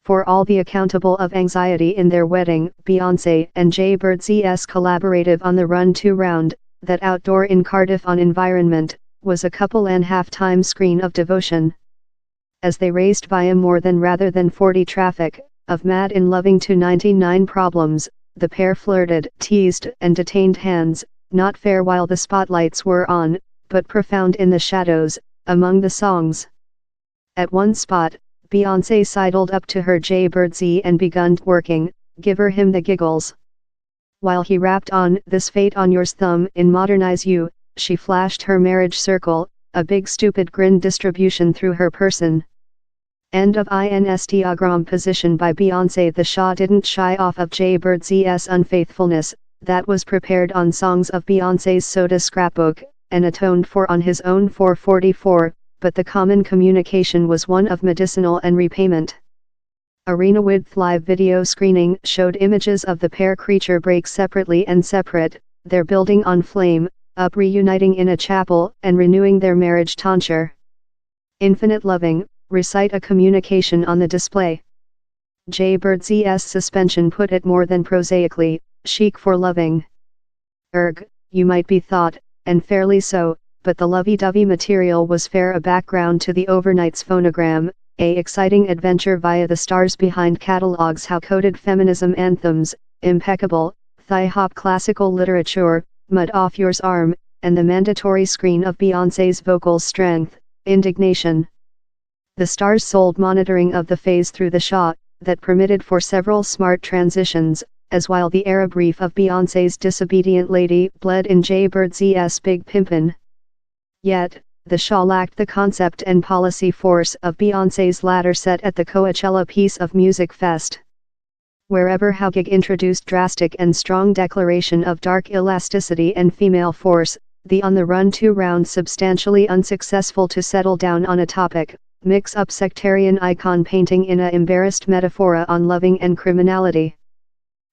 For all the accountable of anxiety in their wedding, Beyonce and Jaybird-Z's collaborative on the Run 2 round, that outdoor in Cardiff on environment, was a couple and half-time screen of devotion. As they raced via more than rather than 40 traffic, of Mad in Loving to 99 Problems, the pair flirted, teased and detained hands, not fair while the spotlights were on, but profound in the shadows, among the songs. At one spot, Beyonce sidled up to her Jaybird-Z and begun twerking, give him the giggles. While he rapped on "This Fate on Yours" thumb in Modernize You, she flashed her marriage circle, a big stupid grin distribution through her person. End of Instagram position by Beyonce. The Shah didn't shy off of Jaybird-Z's unfaithfulness, that was prepared on songs of Beyonce's Soda Scrapbook, and atoned for on his own 444, but the common communication was one of medicinal and repayment. Arena Width live video screening showed images of the pair creature break separately and separate, their building on flame, up reuniting in a chapel, and renewing their marriage tonsure. Infinite loving, recite a communication on the display. Jaybird-Z's suspension put it more than prosaically, chic for loving. You might be thought, and fairly so, but the lovey-dovey material was fair a background to the overnight's phonogram, a exciting adventure via the stars behind catalogs how coded feminism anthems, impeccable, thigh-hop classical literature, Mud Off Yours Arm, and the mandatory screen of Beyonce's vocal strength, indignation. The stars sold monitoring of the phase through the shot, that permitted for several smart transitions, as while the Arab reef of Beyonce's Disobedient Lady bled in Jaybird-Z's Big Pimpin'. Yet, the Shah lacked the concept and policy force of Beyonce's latter set at the Coachella Piece of Music Fest. Wherever how gig introduced drastic and strong declaration of dark elasticity and female force, the On the Run 2 round substantially unsuccessful to settle down on a topic, mix up sectarian icon painting in a embarrassed metaphora on loving and criminality.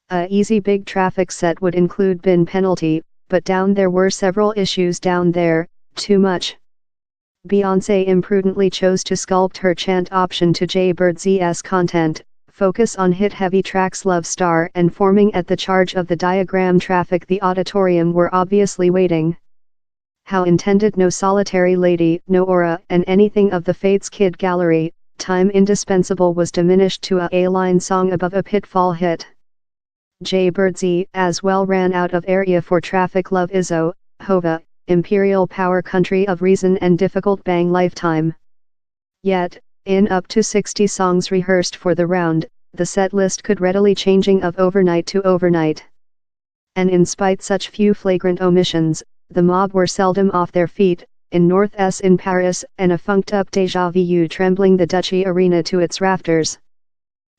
A easy big traffic set would include bin penalty, but down there were several issues down there. Too much. Beyonce imprudently chose to sculpt her chant option to Jaybird-Z's content, focus on hit-heavy tracks Love Star and forming at the charge of the diagram traffic the auditorium were obviously waiting. How intended no solitary lady, no aura, and anything of the Fates Kid gallery, time indispensable was diminished to a A-line song above a pitfall hit. Jaybird-Z as well ran out of area for traffic Love Izzo, Hova, Imperial Power Country of Reason and Difficult Bang Lifetime. Yet, in up to 60 songs rehearsed for the round, the set list could readily changing of overnight to overnight. And in spite such few flagrant omissions, the mob were seldom off their feet, in North S in Paris, and a funked-up déjà vu trembling the Duchy Arena to its rafters.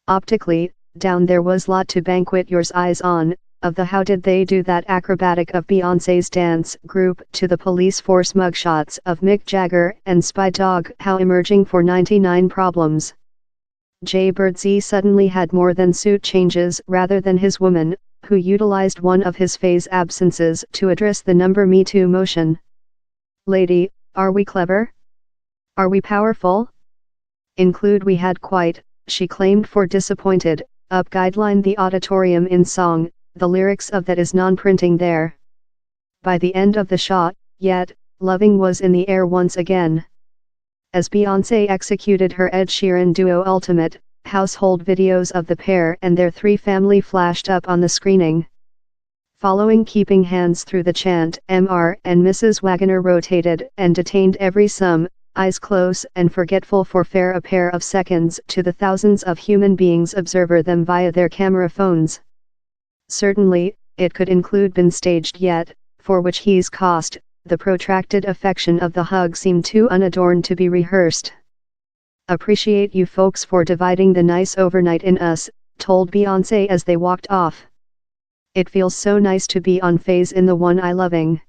Optically, down there was lot to banquet yours eyes on, of the How Did They Do That acrobatic of Beyonce's dance group to the police force mugshots of Mick Jagger and Spy Dog How emerging for 99 Problems. Jaybird-Z suddenly had more than suit changes rather than his woman, who utilized one of his phase absences to address the number Me Too motion. Lady, are we clever? Are we powerful? Include we had quite, she claimed for disappointed, up guideline the auditorium in song, the lyrics of that is non-printing there. By the end of the shot, yet, loving was in the air once again. As Beyonce executed her Ed Sheeran duo ultimate, household videos of the pair and their three family flashed up on the screening. Following keeping hands through the chant, Mr. and Mrs. Wagoner rotated and detained every sum, eyes close and forgetful for fair a pair of seconds to the thousands of human beings observer them via their camera phones. Certainly, it could include been staged yet, for which he's cost, the protracted affection of the hug seemed too unadorned to be rehearsed. Appreciate you folks for dividing the nice overnight in us, told Beyonce as they walked off. It feels so nice to be on phase in the one I loving.